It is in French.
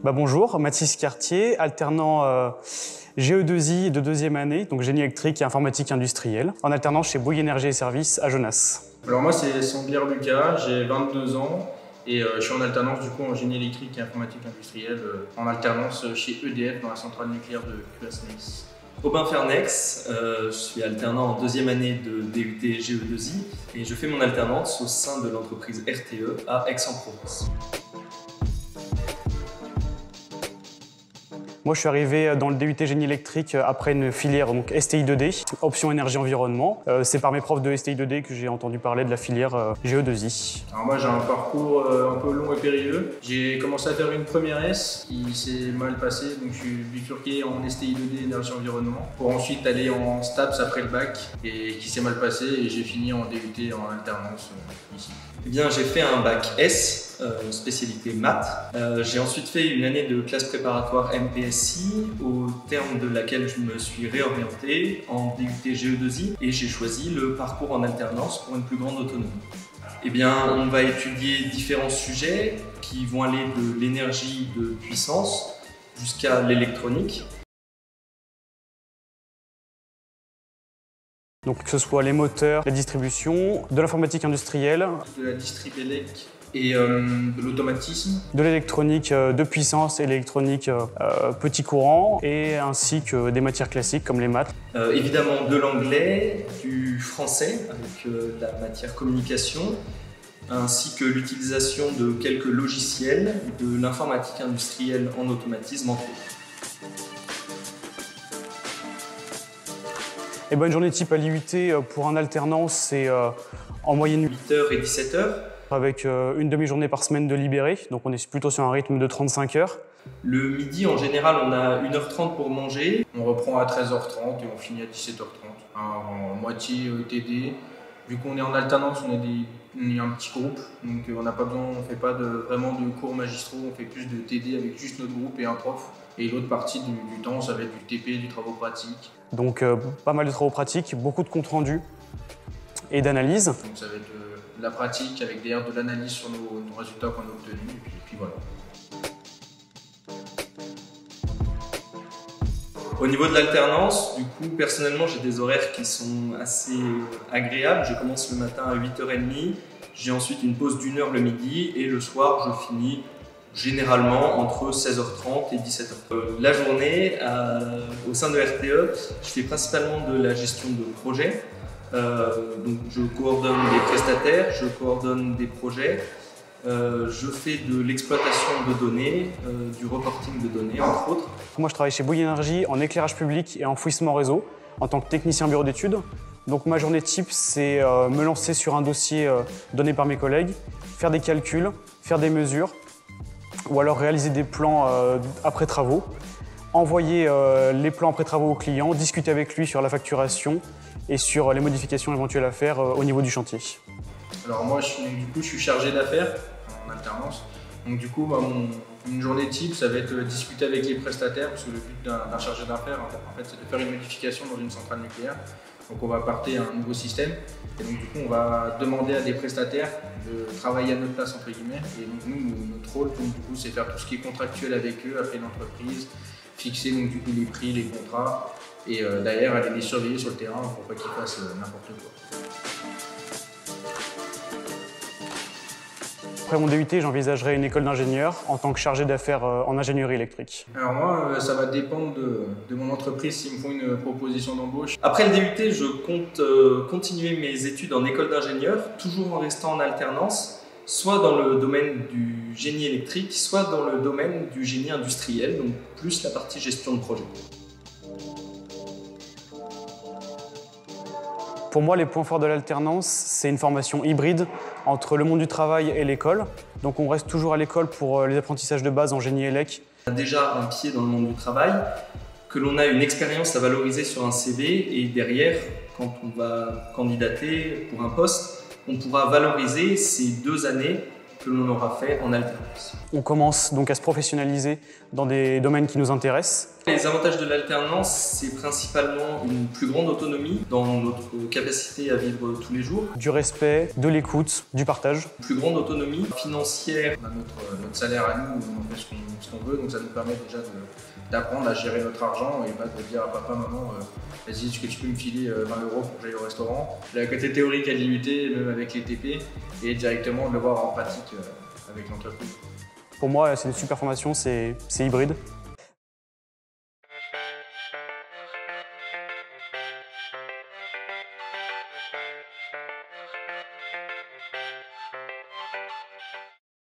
Bonjour, Mathis Cartier, alternant GE2I de deuxième année, donc génie électrique et informatique industrielle, en alternance chez Bouygues Énergie et Services à Genasse. Alors moi c'est Sambière Lucas, j'ai 22 ans et je suis en alternance du coup en génie électrique et informatique industrielle, en alternance chez EDF dans la centrale nucléaire de Cuasmeix. Aubin Fernex, je suis alternant en deuxième année de DUT GE2I et je fais mon alternance au sein de l'entreprise RTE à Aix-en-Provence. Moi, je suis arrivé dans le DUT génie électrique après une filière donc STI 2D, option énergie-environnement. C'est par mes profs de STI 2D que j'ai entendu parler de la filière GE2I. Alors moi, j'ai un parcours un peu long et périlleux. J'ai commencé à faire une première S qui s'est mal passée, donc je suis bifurqué en STI 2D énergie-environnement pour ensuite aller en STAPS après le bac et qui s'est mal passé et j'ai fini en DUT en alternance ici. Eh bien, j'ai fait un bac S, spécialité maths. J'ai ensuite fait une année de classe préparatoire MPSI, au terme de laquelle je me suis réorienté en DUT GE2I et j'ai choisi le parcours en alternance pour une plus grande autonomie. Eh bien, on va étudier différents sujets qui vont aller de l'énergie de puissance jusqu'à l'électronique. Donc que ce soit les moteurs, la distribution, de l'informatique industrielle, de la distrib élec et de l'automatisme, de l'électronique de puissance et l'électronique petit courant, et ainsi que des matières classiques comme les maths. Évidemment de l'anglais, du français avec la matière communication, ainsi que l'utilisation de quelques logiciels, de l'informatique industrielle en automatisme entre autres. Une journée type à l'IUT pour un alternance, c'est en moyenne 8h et 17h. Avec une demi-journée par semaine de libéré, donc on est plutôt sur un rythme de 35 heures. Le midi, en général, on a 1h30 pour manger. On reprend à 13h30 et on finit à 17h30, en moitié TD. Vu qu'on est en alternance, on est un petit groupe, donc on n'a pas besoin, on ne fait pas vraiment de cours magistraux, on fait plus de TD avec juste notre groupe et un prof. Et l'autre partie du temps, ça va être du TP, du travaux pratiques. Donc pas mal de travaux pratiques, beaucoup de comptes rendus et d'analyses. Donc ça va être de la pratique avec derrière de l'analyse sur nos résultats qu'on a obtenus, et puis voilà. Au niveau de l'alternance, du coup, personnellement, j'ai des horaires qui sont assez agréables. Je commence le matin à 8h30, j'ai ensuite une pause d'1 heure le midi et le soir, je finis généralement entre 16h30 et 17h. La journée, au sein de RTE, je fais principalement de la gestion de projets. Donc je coordonne des prestataires, je coordonne des projets, je fais de l'exploitation de données, du reporting de données entre autres. Moi je travaille chez Bouygues Énergie en éclairage public et enfouissement réseau en tant que technicien bureau d'études. Donc ma journée type c'est me lancer sur un dossier donné par mes collègues, faire des calculs, faire des mesures ou alors réaliser des plans après travaux, envoyer les plans après travaux au client, discuter avec lui sur la facturation et sur les modifications éventuelles à faire au niveau du chantier. Alors moi, je suis chargé d'affaires en alternance. Donc du coup, une journée type, ça va être discuter avec les prestataires, parce que le but d'un chargé d'affaires, en fait, c'est de faire une modification dans une centrale nucléaire. Donc on va partir un nouveau système. Et donc du coup, on va demander à des prestataires de travailler à notre place, entre guillemets. Et donc nous, notre rôle, donc, du coup, c'est faire tout ce qui est contractuel avec eux, appeler l'entreprise, fixer donc, du coup, les prix, les contrats, et derrière aller les surveiller sur le terrain pour pas qu'ils fassent n'importe quoi. Après mon DUT, j'envisagerais une école d'ingénieur en tant que chargé d'affaires en ingénierie électrique. Alors moi, ça va dépendre de mon entreprise s'ils me font une proposition d'embauche. Après le DUT, je compte continuer mes études en école d'ingénieur, toujours en restant en alternance, soit dans le domaine du génie électrique, soit dans le domaine du génie industriel, donc plus la partie gestion de projet. Pour moi, les points forts de l'alternance, c'est une formation hybride entre le monde du travail et l'école. Donc on reste toujours à l'école pour les apprentissages de base en génie élec. On a déjà un pied dans le monde du travail, que l'on a une expérience à valoriser sur un CV et derrière, quand on va candidater pour un poste, on pourra valoriser ces 2 années que l'on aura fait en alternance. On commence donc à se professionnaliser dans des domaines qui nous intéressent. Les avantages de l'alternance, c'est principalement une plus grande autonomie dans notre capacité à vivre tous les jours. Du respect, de l'écoute, du partage. Une plus grande autonomie financière. On a notre salaire à nous, on fait ce qu'on veut, donc ça nous permet déjà d'apprendre à gérer notre argent et pas de dire à papa, maman, vas-y, est-ce que tu peux me filer 20 € pour que j'aille au restaurant. Le côté théorique à l'IUT, même avec les TP, et directement de le voir en pratique avec l'entreprise. Pour moi, c'est une super formation, c'est hybride.